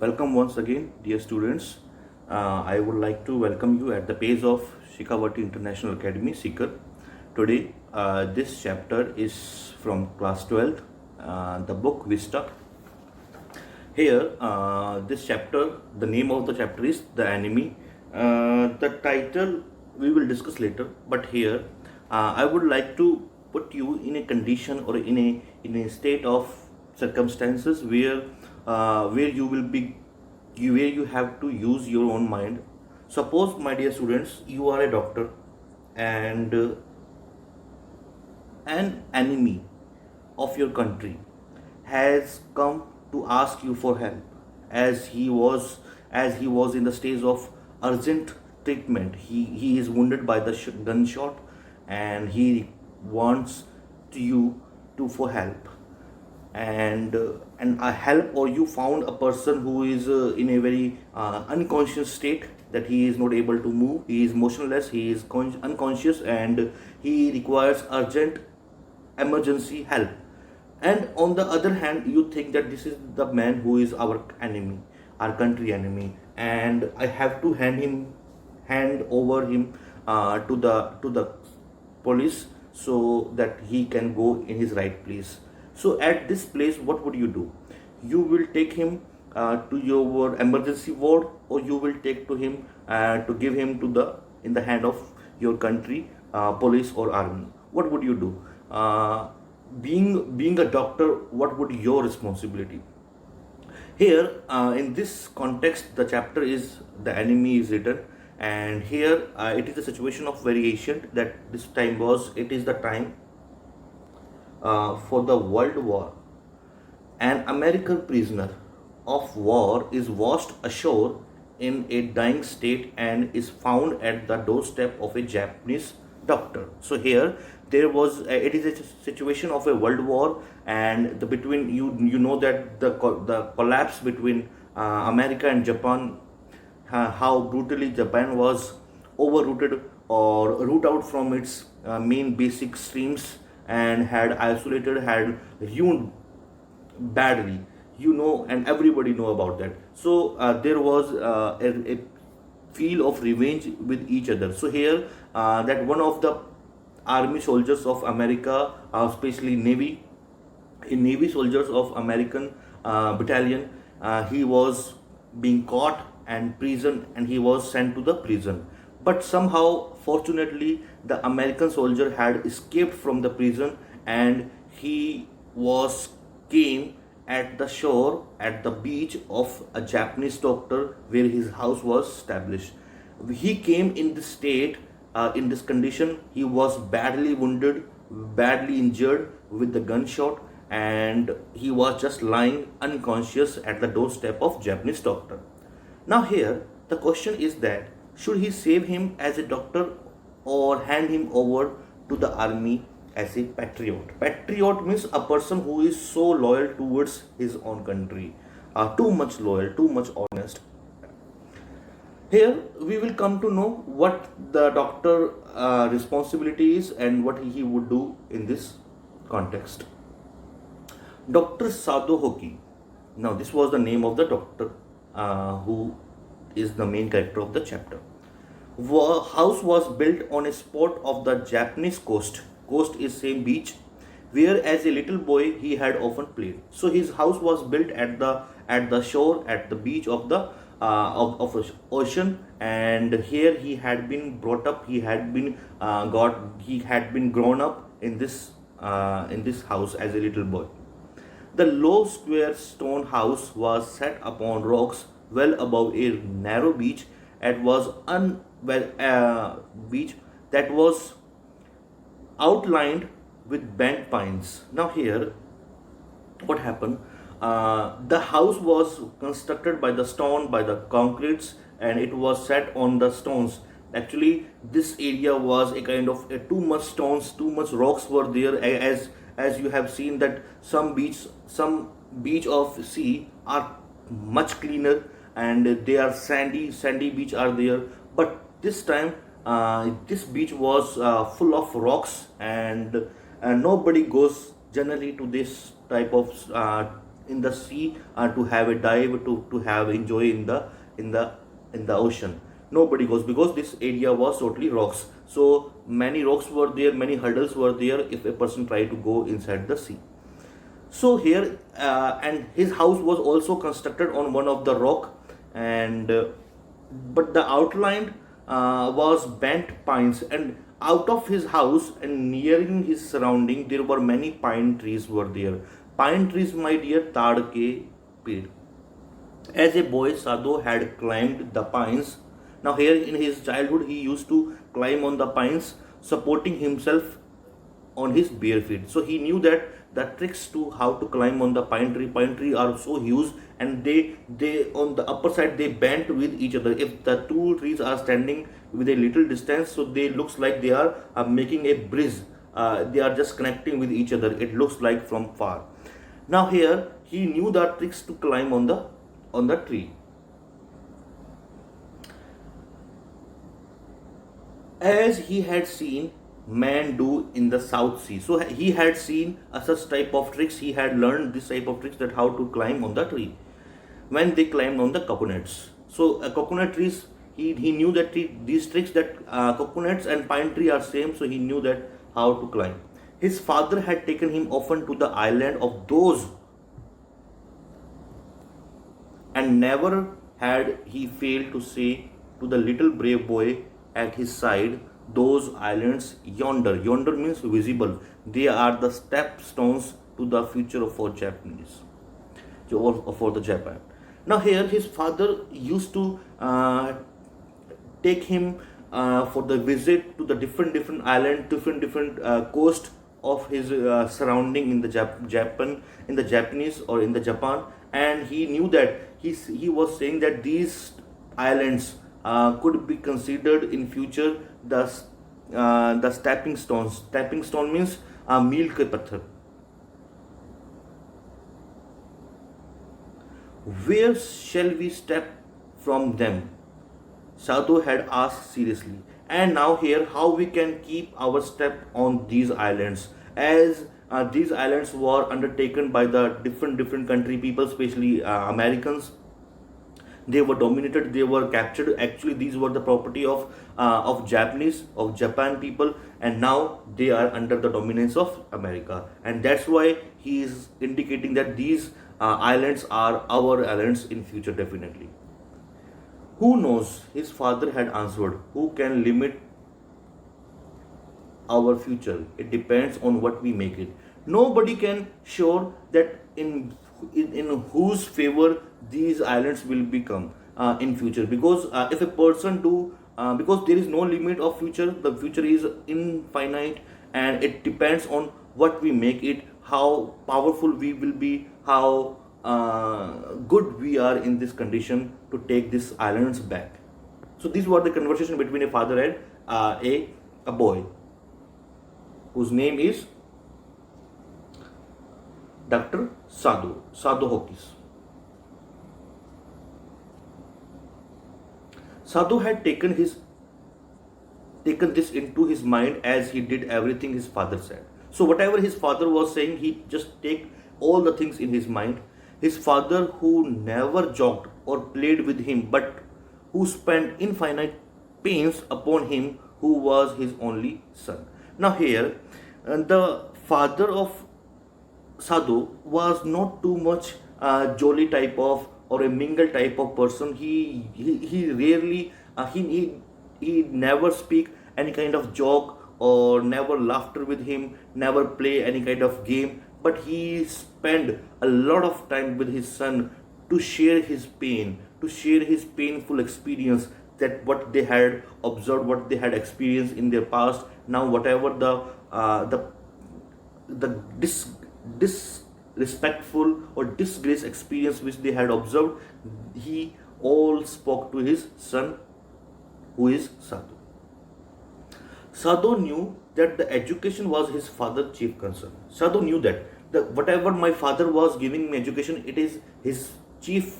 Welcome once again, dear students. I would like to welcome you at the page of Shikawati International Academy, Seeker. Today, this chapter is from class 12th, the book VISTA. Here, this chapter, the name of the chapter is The Enemy. The title we will discuss later, but here I would like to put you in a condition or in a state of circumstances where you will be where you have to use your own mind. Suppose, my dear students, you are a doctor and an enemy of your country has come to ask you for help as he was in the stage of urgent treatment. He is wounded by the gunshot, and he wants you to for help and a help, or you found a person who is in a very unconscious state, that he is not able to move, he is motionless, he is unconscious, and he requires urgent emergency help. And on the other hand, you think that this is the man who is our enemy, our country enemy, and I have to hand over him to the police so that he can go in his right place. So at this place, what would you do? You will take him to your emergency ward, or you will take to him to give him to the in the hand of your country police or army. What would you do? Being a doctor, what would your responsibility? Here, in this context, the chapter is The Enemy is written, and here it is a situation of variation, that this time was, it is the time for the World War. An American prisoner of war is washed ashore in a dying state and is found at the doorstep of a Japanese doctor. So here there was it is a situation of a world war, and the between you know that the collapse between America and Japan, how brutally Japan was overrooted or root out from its main basic streams, and had ruined badly, and everybody know about that. So there was a feel of revenge with each other. So here, that one of the army soldiers of America, especially Navy soldiers of American battalion, he was being caught and prison, and he was sent to the prison. But somehow, fortunately, the American soldier had escaped from the prison, and he was came at the shore, at the beach of a Japanese doctor where his house was established. He came in this state, in this condition. He was badly wounded, badly injured with the gunshot, and he was just lying unconscious at the doorstep of Japanese doctor. Now here, the question is that should he save him as a doctor or hand him over to the army as a patriot? Patriot means a person who is so loyal towards his own country, too much loyal, too much honest. Here we will come to know what the doctor responsibility is and what he would do in this context. Dr. Sado Hoki. Now this was the name of the doctor who is the main character of the chapter. House was built on a spot of the Japanese coast. Coast is same beach, where as a little boy he had often played. So his house was built at the shore, at the beach of the of ocean, and here he had been brought up. He had been grown up in this house as a little boy. The low square stone house was set upon rocks well above a narrow beach. It was beach that was outlined with bent pines. Now here, what happened? The house was constructed by the stone, by the concretes, and it was set on the stones. Actually, this area was a kind of too much stones, too much rocks were there. As you have seen that some beach of sea are much cleaner, and they are sandy beach are there. But this time, this beach was full of rocks, and nobody goes generally to this type of in the sea to have a dive, to have enjoy in the in the ocean. Nobody goes because this area was totally rocks. So many rocks were there, many hurdles were there if a person tried to go inside the sea. So here, and his house was also constructed on one of the rock, and but the outline was bent pines, and out of his house and nearing his surrounding there were many pine trees were there. Pine trees, my dear, taad ke peed. As a boy, Sadhu had climbed the pines. Now, here in his childhood, he used to climb on the pines, supporting himself on his bare feet. So he knew that the tricks to how to climb on the pine tree. Pine tree are so huge, and they on the upper side they bend with each other. If the two trees are standing with a little distance, so they looks like they are making a bridge. They are just connecting with each other. It looks like from far. Now here he knew the tricks to climb on the tree. As he had seen men do in the South Sea. So he had seen such type of tricks. He had learned this type of tricks, that how to climb on the tree when they climbed on the coconuts. So coconut trees, he knew that these tricks, that coconuts and pine tree are same. So he knew that how to climb. His father had taken him often to the island of those, and never had he failed to say to the little brave boy at his side, those islands yonder. Yonder means visible. They are the stepstones to the future of our Japanese, or for the Japan. Now here his father used to take him for the visit to the different island, different coast of his surrounding in the Japan, in the Japanese or in the Japan, and he knew that he was saying that these islands could be considered in future the stepping stones. Stepping stone means मील के पत्थर. Where shall we step from them? Sadhu had asked seriously. And now here, how we can keep our step on these islands, as these islands were undertaken by the different country people, especially Americans. They were dominated, they were captured. Actually, these were the property of Japanese, of Japan people, and now they are under the dominance of America. And that's why he is indicating that these islands are our islands in future, definitely. Who knows? His father had answered. Who can limit our future? It depends on what we make it. Nobody can sure that in whose favor these islands will become in future, because if a person do because there is no limit of future. The future is infinite, and it depends on what we make it, how powerful we will be, how good we are in this condition to take these islands back. So these were the conversation between a father and a boy whose name is Dr. Sadhu Hawkins. Sadhu had taken this into his mind, as he did everything his father said. So whatever his father was saying, he just take all the things in his mind. His father, who never joked or played with him, but who spent infinite pains upon him, who was his only son. Now here, the father of Sadhu was not too much jolly type of or a mingle type of person. He rarely he never speak any kind of joke, or never laughter with him, never play any kind of game. But he spent a lot of time with his son to share his pain, to share his painful experience, that what they had observed, what they had experienced in their past. Now whatever the disrespectful or disgrace experience which they had observed, he all spoke to his son, who is Sadhu. Sadhu knew that the education was his father's chief concern. Sadhu knew that whatever my father was giving me education, it is his chief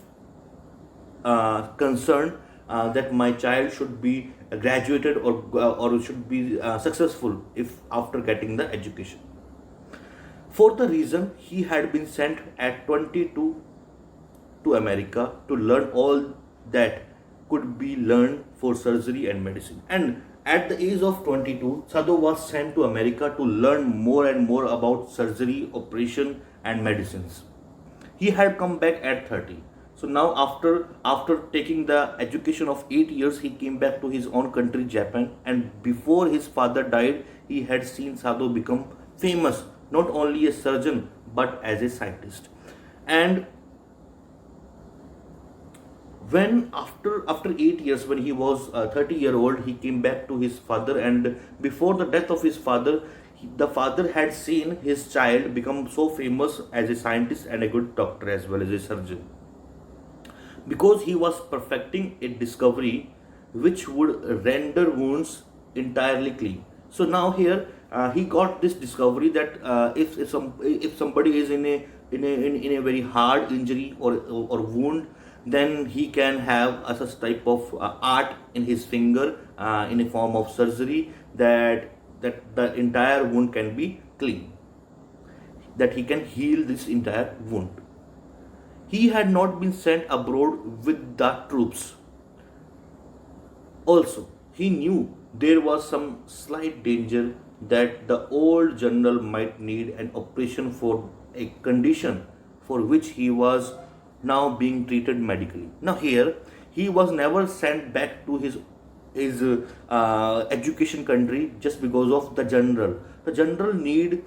concern, that my child should be graduated or should be successful if after getting the education. For the reason he had been sent at 22 to America to learn all that could be learned for surgery and medicine. And at the age of 22, Sadhu was sent to America to learn more and more about surgery, operation, and medicines. He had come back at 30. So now after taking the education of 8 years, he came back to his own country, Japan, and before his father died, he had seen Sadhu become famous, not only a surgeon but as a scientist. And when after 8 years, when he was 30-year-old, he came back to his father, and before the death of his father, the father had seen his child become so famous as a scientist and a good doctor as well as a surgeon, because he was perfecting a discovery which would render wounds entirely clean. So now here he got this discovery that if somebody is in a very hard injury or wound, then he can have a such type of art in his finger in a form of surgery, that the entire wound can be clean, that he can heal this entire wound. He had not been sent abroad with the troops. Also, he knew there was some slight danger that the old general might need an operation for a condition for which he was now being treated medically. Now here, he was never sent back to his education country just because of the general. The general need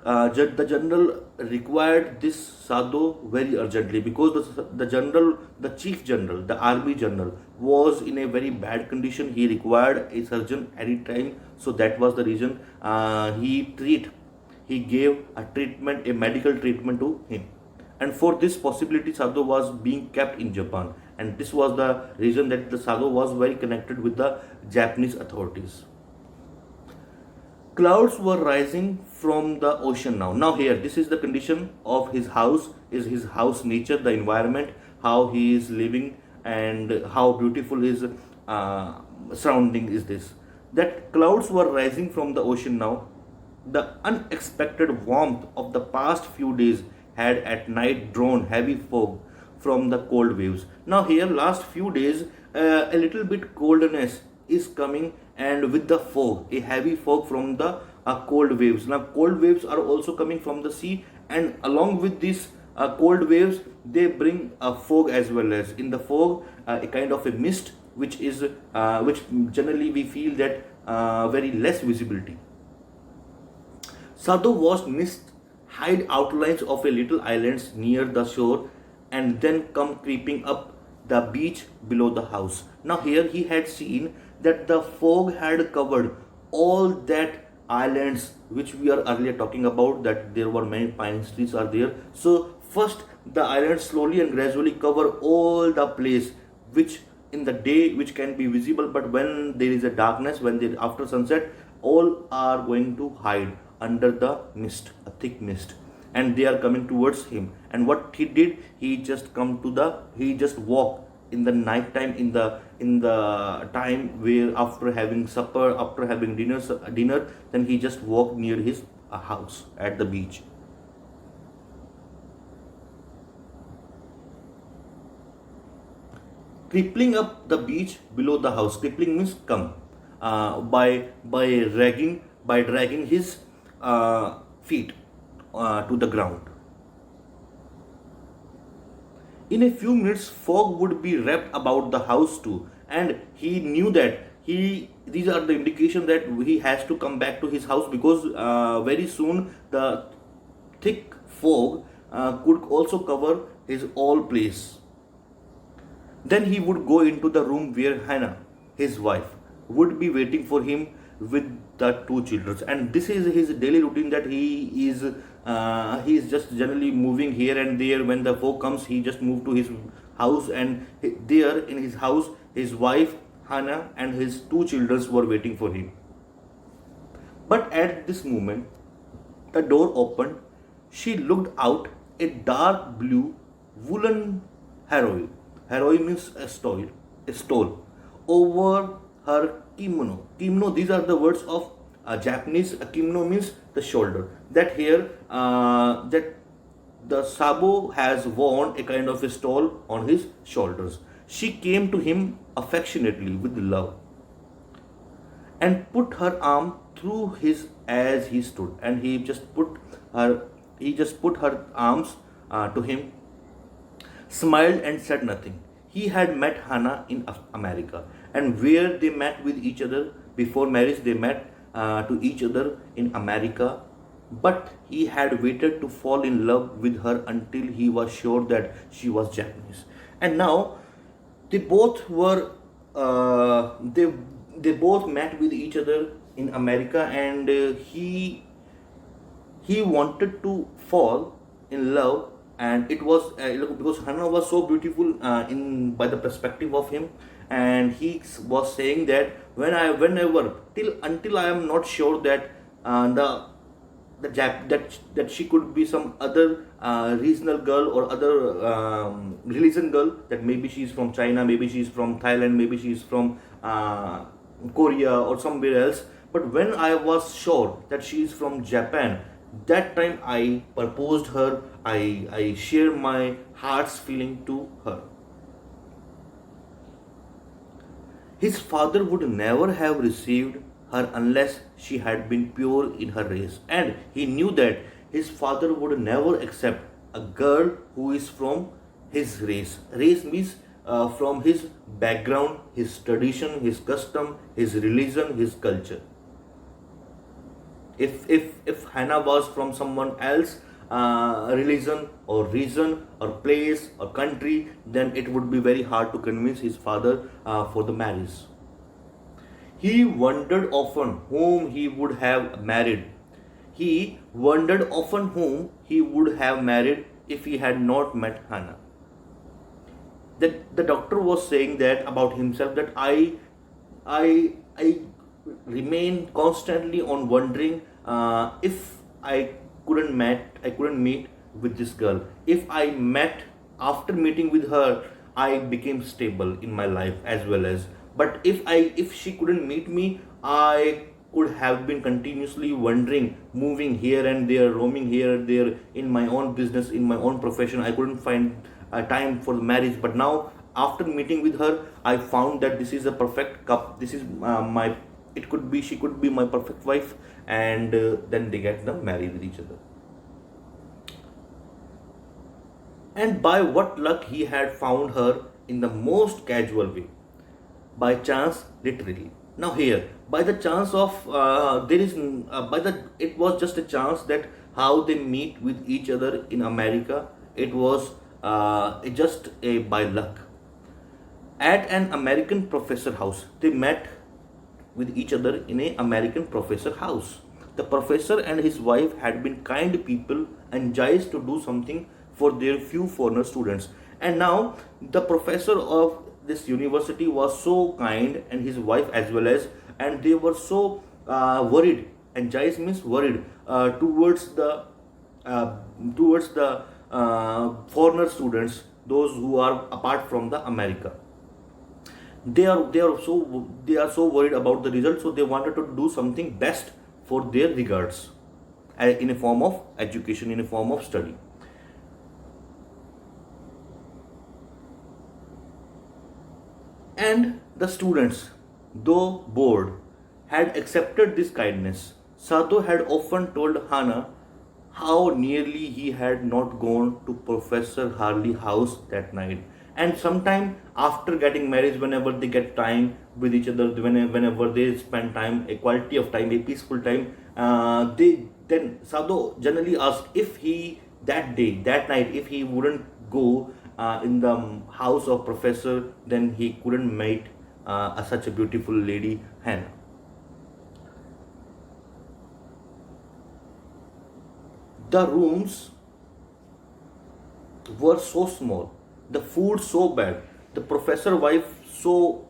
the general required this Sadhu very urgently, because the general, the chief general, the army general was in a very bad condition. He required a surgeon any time, so that was the reason he gave a treatment, a medical treatment to him. And for this possibility, Sadhu was being kept in Japan, and this was the reason that the Sadhu was very connected with the Japanese authorities. Clouds were rising from the ocean now. Now here, this is the condition of his house, is his house nature, the environment, how he is living, and how beautiful his surrounding is this. That clouds were rising from the ocean now. The unexpected warmth of the past few days had at night drawn heavy fog from the cold waves. Now here, last few days, a little bit coldness is coming, and with the fog, a heavy fog from the cold waves. Now cold waves are also coming from the sea, and along with these cold waves, they bring a fog as well. As in the fog, a kind of a mist, which generally we feel that very less visibility. Sadhu watched mist hide outlines of a little islands near the shore, and then come creeping up the beach below the house. Now here he had seen that the fog had covered all that islands which we are earlier talking about, that there were many pine trees are there. So first the islands slowly and gradually cover all the place which in the day which can be visible, but when there is a darkness, when they after sunset, all are going to hide under the mist, a thick mist, and they are coming towards him. And what he did, he just walked in the night time, in the time where after having supper, after having dinner, then he just walked near his house at the beach. Crippling up the beach below the house. Crippling means come, by dragging his feet to the ground. In a few minutes, fog would be wrapped about the house too, and he knew that these are the indication that he has to come back to his house, because very soon the thick fog could also cover his all place. Then he would go into the room where Hannah, his wife, would be waiting for him with the two children. And this is his daily routine, that he is just generally moving here and there. When the fog comes, he just move to his house, and there in his house, his wife Hannah and his two children were waiting for him. But at this moment, the door opened. She looked out. A dark blue woolen haroi. Haroi means a stole over her kimono. Kimono, these are the words of Japanese. Kimono means the shoulder. that here that the Sabo has worn a kind of a stole on his shoulders. She came to him affectionately with love and put her arm through his as he stood, and her he just put her arms to him, smiled and said nothing. He had met Hannah in America, and where they met with each other before marriage, they met to each other in America. But he had waited to fall in love with her until he was sure that she was Japanese. And now they both were they both met with each other in America, and he wanted to fall in love, and it was because Hannah was so beautiful in by the perspective of him, and he was saying that whenever till until I am not sure that that she could be some other regional girl or other religion girl, that maybe she is from China, maybe she is from Thailand, maybe she is from Korea or somewhere else. But when I was sure that she is from Japan, that time I proposed her. I share my heart's feeling to her. His father would never have received her unless she had been pure in her race, and he knew that his father would never accept a girl who is from his race. Race means from his background, his tradition, his custom, his religion, his culture. If Hannah was from someone else religion or region or place or country, then it would be very hard to convince his father for the marriage. He wondered often whom he would have married. He wondered often whom he would have married if he had not met Hannah. The doctor was saying that about himself, that I remain constantly on wondering if I couldn't meet with this girl. If I met after meeting with her, I became stable in my life as well as. But if she couldn't meet me, I could have been continuously wandering, moving here and there, roaming here and there in my own business, in my own profession. I couldn't find time for the marriage. But now, after meeting with her, I found that this is a perfect cup. This is my. It could be, she could be my perfect wife, and then they get them married with each other. And by what luck he had found her in the most casual way, by chance, literally. Now here, by the chance of there is by the it was just a chance that how they meet with each other in America. It was just a by luck at an American professor house. They met with each other in a American professor house. The professor and his wife had been kind people and anxious to do something for their few foreigner students. And now the professor of this university was so kind, and his wife as well as, and they were so worried. Anxious means worried uh, towards the foreigner students, those who are apart from the America. They are so worried about the result, so they wanted to do something best for their regards, in a form of education, in a form of study. And the students, though bored, had accepted this kindness. Sadhu had often told Hannah how nearly he had not gone to Professor Harley's house that night. And sometime after getting married, whenever they get time with each other, whenever they spend time, a quality of time, a peaceful time, they then Sadhu generally asked if he that day, that night, if he wouldn't go in the house of Professor, then he couldn't meet such a beautiful lady, Hannah. The rooms were so small, the food so bad, the professor wife so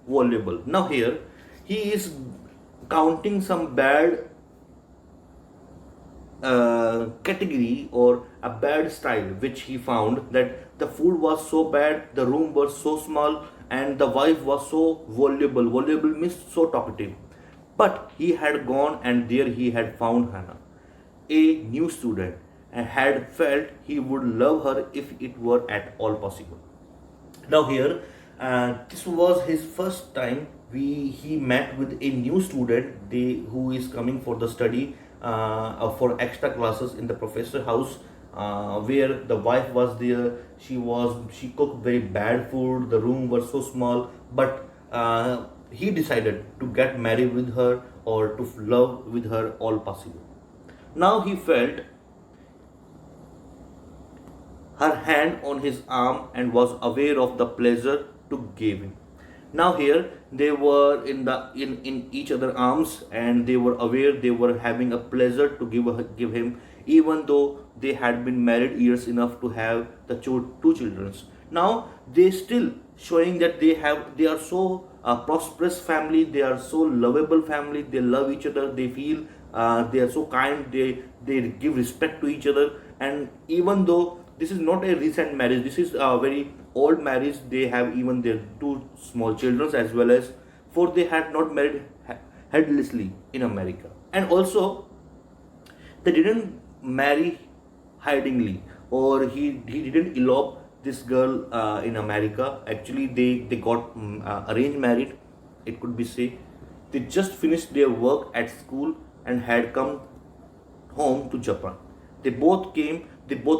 valuable. Now here he is counting some bad category or a bad style which he found, that the food was so bad, the room was so small, and the wife was so voluble. Voluble means so talkative. But he had gone, and there he had found Hannah. a new student and had felt he would love her if it were at all possible. Now here, this was his first time he met with a new student who is coming for the study for extra classes in the professor house, where the wife was there. She cooked very bad food. The room was so small, but he decided to get married with her or to love with her all possible. Now he felt her hand on his arm and was aware of the pleasure to give him. Now here they were in each other arms, and they were aware they were having a pleasure to give him, even though they had been married years enough to have the two children. Now they still showing that they are so prosperous family, they are so lovable family, they love each other, they feel they are so kind, they give respect to each other. And even though this is not a recent marriage, this is a very old marriage, they have even their two small children as well, as for they had not married headlessly in America. And also they didn't marry hidingly, or he didn't elope this girl in America. Actually they got arranged married, it could be say. They just finished their work at school and had come home to Japan. They both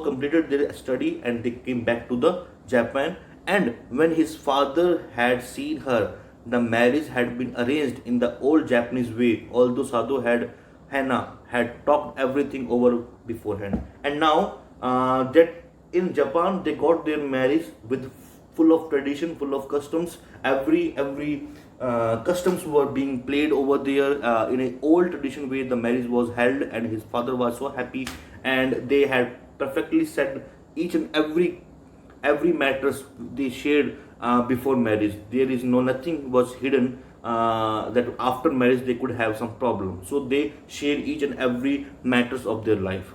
completed their study and they came back to the Japan. And when his father had seen her, the marriage had been arranged in the old Japanese way, although Sadhu had Hannah had talked everything over beforehand. And now that in Japan they got their marriage with full of tradition, full of customs. Every customs were being played over there in an old tradition way. The marriage was held, and his father was so happy, and they had perfectly said each and every matters they shared before marriage. There is nothing was hidden that after marriage they could have some problem. So they shared each and every matters of their life.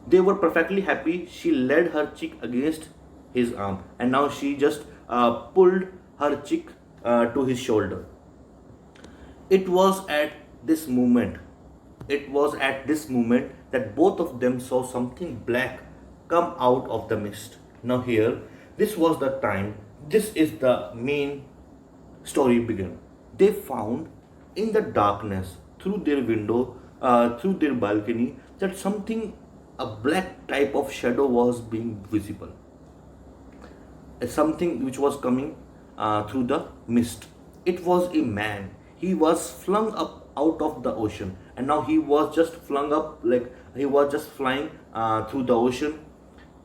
They were perfectly happy. She laid her cheek against his arm, and now she just pulled her cheek to his shoulder. It was at this moment, it was at this moment that both of them saw something black come out of the mist. Now here, this was the time, this is the main story began. They found in the darkness through their window, through their balcony, that something, a black type of shadow was being visible. Something which was coming through the mist. It was a man. He was flung up out of the ocean, and now he was just flung up, like he was just flying through the ocean.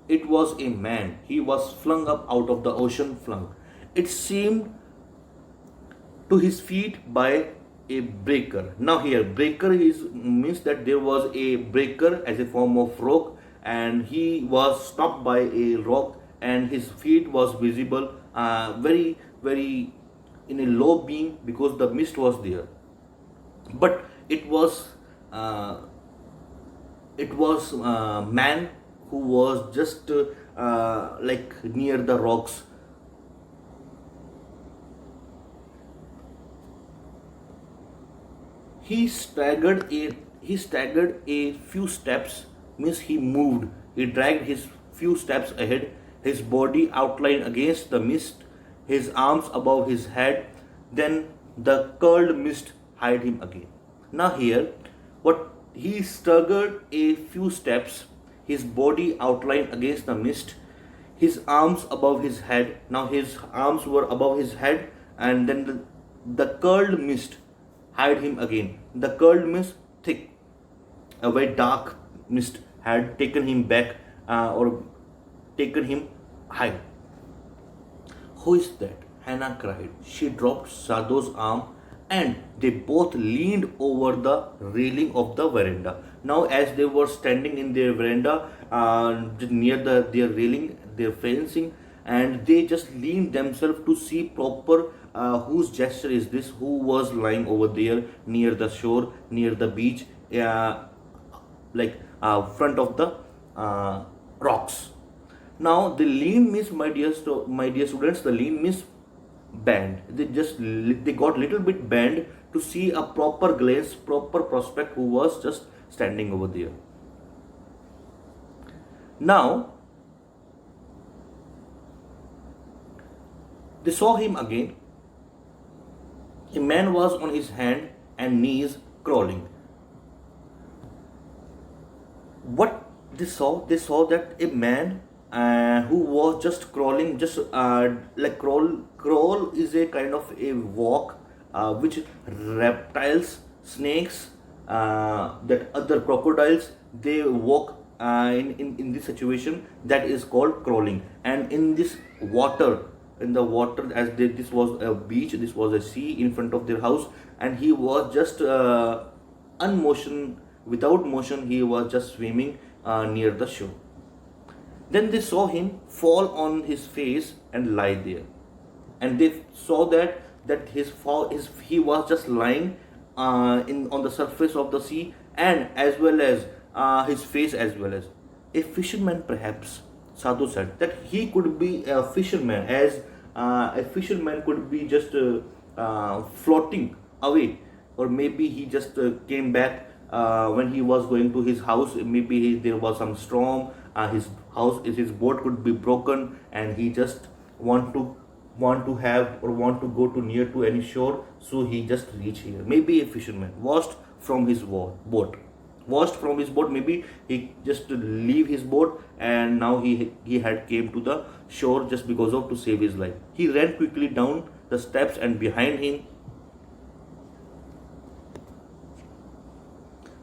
It was a man. He was flung up out of the ocean, flung. It seemed to his feet by a breaker. Now here, breaker is means that there was a breaker as a form of rock, and he was stopped by a rock, and his feet was visible very in a low beam because the mist was there. But it was man who was just like near the rocks. He staggered a few steps, means he moved. He dragged his few steps ahead, his body outlined against the mist, his arms above his head. Then the curled mist hid him again. Now here, what he staggered a few steps, his body outlined against the mist, his arms above his head. Now his arms were above his head, and then the curled mist hid him again. The curled mist, thick, a very dark mist, had taken him back or taken him high. Who is that? Hannah cried. She dropped Sadhu's arm, and they both leaned over the railing of the veranda. Now, as they were standing in their veranda near their railing, their fencing, and they just leaned themselves to see proper whose gesture is this, who was lying over there near the shore, near the beach, like front of the rocks. Now the lean means, my dear students, the lean means bend. They got little bit bend to see a proper glance, proper prospect who was just standing over there. Now they saw him again. A man was on his hand and knees crawling. What they saw that a man who was just crawling, just like crawl is a kind of a walk which reptiles, snakes, that other crocodiles, they walk in this situation, that is called crawling. And in this water, in the water, as this was a beach, this was a sea in front of their house, and he was just unmotion, without motion, he was just swimming near the shore. Then they saw him fall on his face and lie there, and they saw that he was just lying in on the surface of the sea, and as well as his face as well as a fisherman. Perhaps Sadhu said that he could be a fisherman, as a fisherman could be just floating away, or maybe he just came back when he was going to his house. Maybe there was some storm. His boat could be broken, and he just want to have or want to go to near to any shore. So he just reach here. Maybe a fisherman washed from his boat. Washed from his boat. Maybe he just leave his boat, and now he had came to the shore just because of to save his life. He ran quickly down the steps, and behind him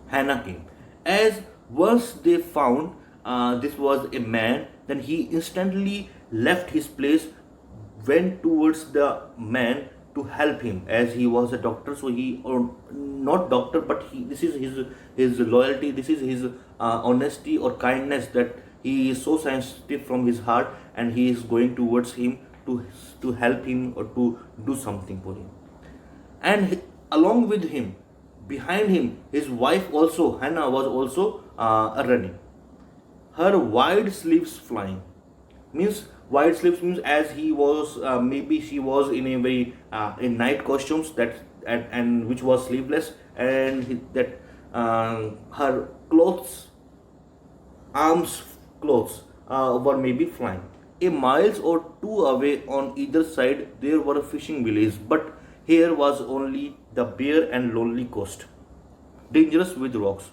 Hannah came. As once they found this was a man, then he instantly left his place, went towards the man to help him, as he was a doctor. So he, or not doctor, but this is his loyalty, this is his honesty or kindness, that he is so sensitive from his heart, and he is going towards him to help him or to do something for him. And along with him, behind him, his wife also, Hannah, was also running. Her wide sleeves flying. Means wide sleeves means, as he was maybe she was in a very in night costumes, that and which was sleeveless, and that her clothes, arms clothes were maybe flying. A miles or two away on either side there were a fishing village, but here was only the bare and lonely coast, dangerous with rocks.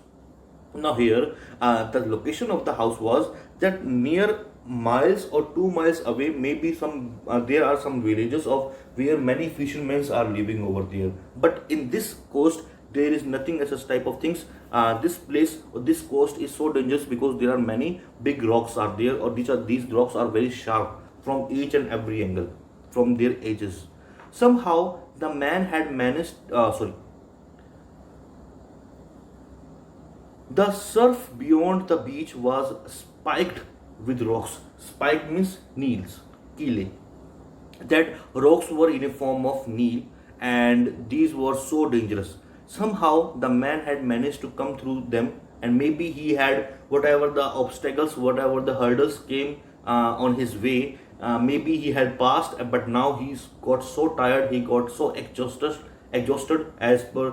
Now here, the location of the house was that near miles or 2 miles away, maybe some there are some villages of where many fishermen are living over there. But in this coast, there is nothing as such type of things. This place or this coast is so dangerous because there are many big rocks are there, or these rocks are very sharp from each and every angle from their edges. Somehow the man had managed. The surf beyond the beach was spiked with rocks. Spiked means nails, kile. That rocks were in a form of nail, and these were so dangerous. Somehow the man had managed to come through them, and maybe he had whatever the obstacles, whatever the hurdles came on his way. Maybe he had passed, but now he's got so tired, he got so exhausted as per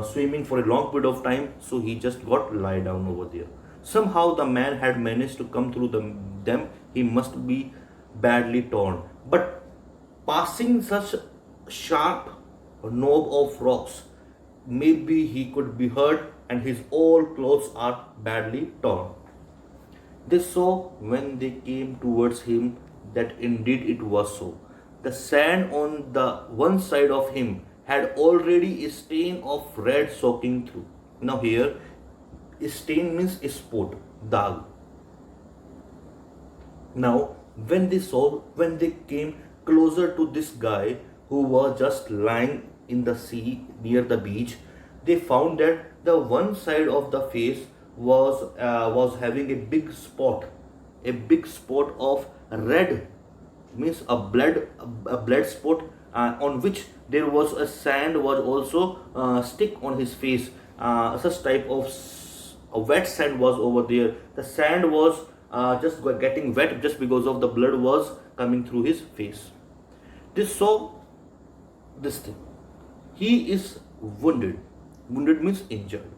swimming for a long period of time, so he just got lie down over there. Somehow the man had managed to come through them. He must be badly torn, but passing such sharp knob of rocks, maybe he could be hurt, and his all clothes are badly torn. They saw when they came towards him that indeed it was so. The sand on the one side of him had already a stain of red soaking through. Now here, a stain means a spot, dag. Now when they came closer to this guy who was just lying in the sea near the beach, they found that the one side of the face was having a big spot of red, means a blood spot, on which there was a sand was also stick on his face. Such type of a wet sand was over there. The sand was just getting wet just because of the blood was coming through his face. They saw this thing. He is wounded. Wounded means injured.